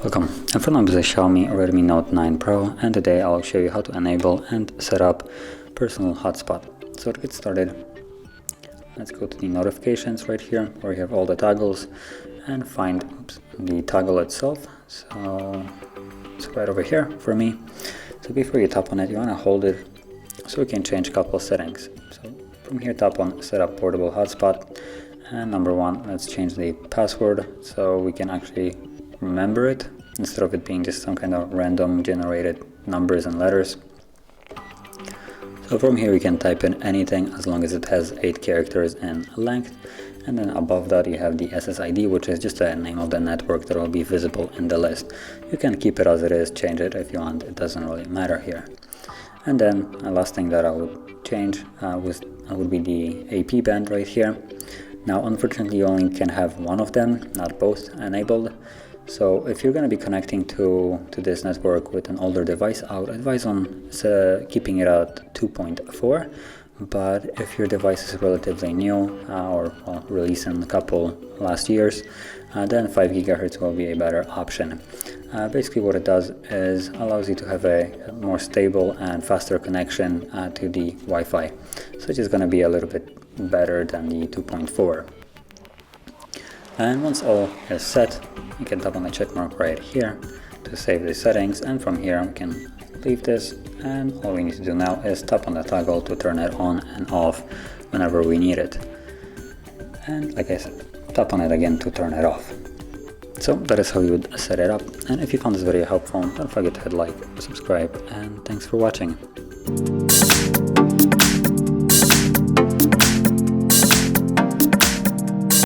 Welcome, in front of me is a Xiaomi Redmi Note 9 Pro, and today I'll show you how to enable and set up personal hotspot. So to get started, let's go to the notifications right here where you have all the toggles and find the toggle itself. So it's right over here for me. So before you tap on it, you want to hold it so we can change a couple of settings. So from here, tap on set up portable hotspot, and number one, let's change the password so we can actually remember it instead of it being just some kind of random generated numbers and letters. So from here we can type in anything as long as it has 8 characters in length, and then above that you have the SSID, which is just a name of the network that will be visible in the list. You can keep it as it is, change it if you want, it doesn't really matter here. And then the last thing that I would change would be the AP band right here. Now unfortunately you only can have one of them, not both enabled. So if you're going to be connecting to this network with an older device, I would advise on keeping it at 2.4. But if your device is relatively new or released in a couple last years, then 5 GHz will be a better option. Basically what it does is allows you to have a more stable and faster connection to the Wi-Fi. So it's just going to be a little bit better than the 2.4. And once all is set, you can tap on the check mark right here to save the settings, and from here we can leave this, and all we need to do now is tap on the toggle to turn it on and off whenever we need it. And like I said, tap on it again to turn it off. So that is how you would set it up, and if you found this video helpful, don't forget to hit like, subscribe, and thanks for watching.